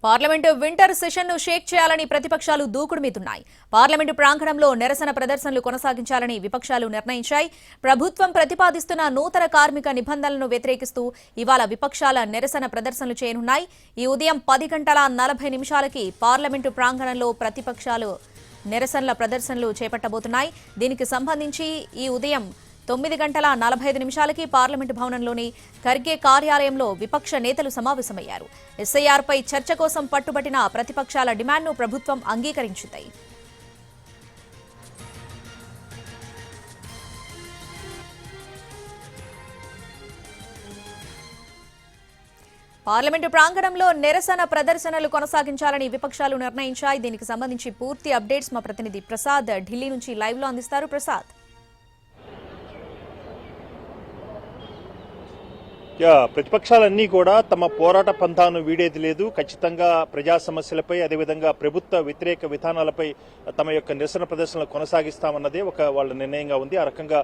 Parliament winter సెషన్ను షేక్ చేయాలని ప్రతిపక్షాలు దూకుడుమీదున్నాయి. పార్లమెంటు ప్రాంగణంలో నిరసన ప్రదర్శనలు కొనసాగించాలని విపక్షాలు నిర్ణయించాయి. ప్రభుత్వం ప్రతిపాదిస్తున్న నూతన కార్మిక నిబంధనలను వ్యతిరేకిస్తూ ఇవాళ విపక్షాల నిరసన ప్రదర్శనలు చేయనున్నాయి. ఈ ఉదయం 10:40 పార్లమెంటు ప్రాంగణంలో ప్రతిపక్షాలు నిరసనల ప్రదర్శనలు చేపట్టబోతున్నాయి. దీనికి సంబంధించి ఈ ఉదయం 9:45 పార్లమెంటు భవనంలోని ఖర్గే కార్యాలయంలో విపక్ష నేతలు సమావేశమయ్యారు. ఎస్ఐఆర్పై చర్చ కోసం పట్టుబట్టిన ప్రతిపక్షాల డిమాండ్ను ప్రభుత్వం అంగీకరించింది. పార్లమెంటు ప్రాంగణంలో నిరసన ప్రదర్శనలు కొనసాగించాలని విపక్షాలు నిర్ణయించాయి. దీనికి సంబంధించి పూర్తి అప్డేట్స్ మా ప్రతినిధి ప్రసాద్ ఢిల్లీ నుంచి లైవ్ లో అందిస్తారు. ప్రసాద్, ప్రతిపక్షాలన్నీ కూడా తమ పోరాట పంథాను వీడేది లేదు. ఖచ్చితంగా ప్రజా సమస్యలపై, అదేవిధంగా ప్రభుత్వ వ్యతిరేక విధానాలపై తమ యొక్క నిరసన ప్రదర్శనలు కొనసాగిస్తామన్నదే వాళ్ళ నిర్ణయంగా ఉంది. ఆ రకంగా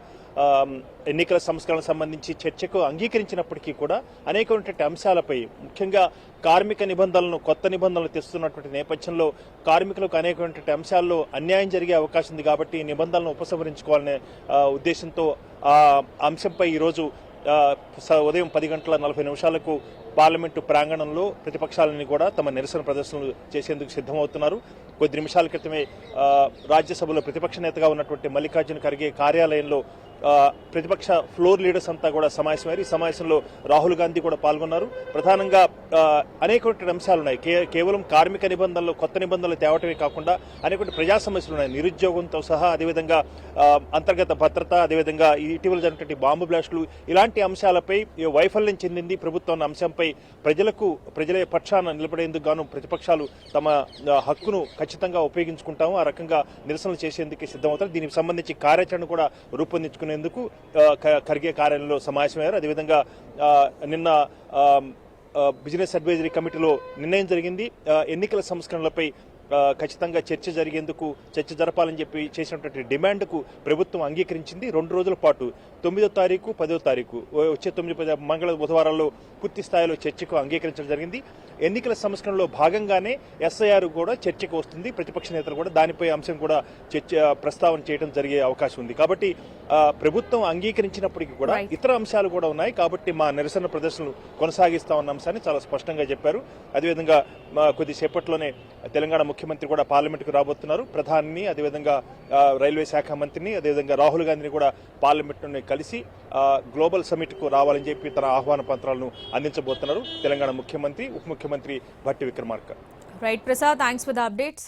ఎన్నికల సంస్కరణకు సంబంధించి చర్చకు అంగీకరించినప్పటికీ కూడా అనేకటువంటి అంశాలపై, ముఖ్యంగా కార్మిక నిబంధనలను, కొత్త నిబంధనలు తెస్తున్నటువంటి నేపథ్యంలో కార్మికులకు అనేకటువంటి అంశాల్లో అన్యాయం జరిగే అవకాశం ఉంది. కాబట్టి ఈ నిబంధనలను ఉపసంహరించుకోవాలనే ఉద్దేశంతో ఆ అంశంపై ఈరోజు ఉదయం 10:40 పార్లమెంటు ప్రాంగణంలో ప్రతిపక్షాలన్నీ కూడా తమ నిరసన ప్రదర్శనలు చేసేందుకు సిద్ధమవుతున్నారు. కొద్ది నిమిషాల క్రితమే రాజ్యసభలో ప్రతిపక్ష నేతగా ఉన్నటువంటి మల్లికార్జున ఖర్గే కార్యాలయంలో ప్రతిపక్ష ఫ్లోర్ లీడర్స్ అంతా కూడా సమావేశమయ్యారు. ఈ సమావేశంలో రాహుల్ గాంధీ కూడా పాల్గొన్నారు. ప్రధానంగా అనేకటువంటి అంశాలు ఉన్నాయి. కేవలం కార్మిక నిబంధనలు, కొత్త నిబంధనలు తేవటమే కాకుండా అనేక ప్రజా సమస్యలు ఉన్నాయి. నిరుద్యోగంతో సహా, అదేవిధంగా అంతర్గత భద్రత, అదేవిధంగా ఇటీవల జరిగినటువంటి బాంబు బ్లాస్టులు, ఇలాంటి అంశాలపై వైఫల్యం చెందింది ప్రభుత్వం అన్న అంశంపై ప్రజల పక్షాన నిలబడేందుకు గాను ప్రతిపక్షాలు తమ హక్కును ఖచ్చితంగా ఉపయోగించుకుంటాము, ఆ రకంగా నిరసనలు చేసేందుకు సిద్ధమవుతారు. దీనికి సంబంధించి కార్యాచరణ కూడా రూపొందించుకునేందుకు ఖర్గే కార్యాలయంలో సమావేశమయ్యారు. అదేవిధంగా నిన్న బిజినెస్ అడ్వైజరీ కమిటీలో నిర్ణయం జరిగింది. ఎన్నికల సంస్కరణలపై ఖచ్చితంగా చర్చ జరపాలని చెప్పి చేసినటువంటి డిమాండ్కు ప్రభుత్వం అంగీకరించింది. 2 రోజుల పాటు 9వ తారీఖు, 10వ తారీఖు వచ్చే 9, మంగళ బుధవారాల్లో పూర్తి స్థాయిలో చర్చకు అంగీకరించడం జరిగింది. ఎన్నికల సంస్కరణలో భాగంగానే ఎస్ఐఆర్ కూడా చర్చకు వస్తుంది. ప్రతిపక్ష నేతలు కూడా దానిపై అంశం కూడా ప్రస్తావన చేయడం జరిగే అవకాశం ఉంది. కాబట్టి ప్రభుత్వం అంగీకరించినప్పటికీ కూడా ఇతర అంశాలు కూడా ఉన్నాయి. కాబట్టి మా నిరసన ప్రదర్శనలు కొనసాగిస్తామన్న అంశాన్ని చాలా స్పష్టంగా చెప్పారు. అదేవిధంగా కొద్దిసేపట్లోనే తెలంగాణ ముఖ్యమంత్రి కూడా పార్లమెంటుకు రాబోతున్నారు. ప్రధానిని, అదేవిధంగా రైల్వే శాఖ మంత్రిని, అదేవిధంగా రాహుల్ గాంధీని కూడా పార్లమెంటుని కలిసి గ్లోబల్ సమిట్ కు రావాలని చెప్పి తన ఆహ్వాన పత్రాలను అందించబోతున్నారు తెలంగాణ ముఖ్యమంత్రి, ఉప ముఖ్యమంత్రి Bhatti Vikramarka. Right Prasad, thanks for the updates.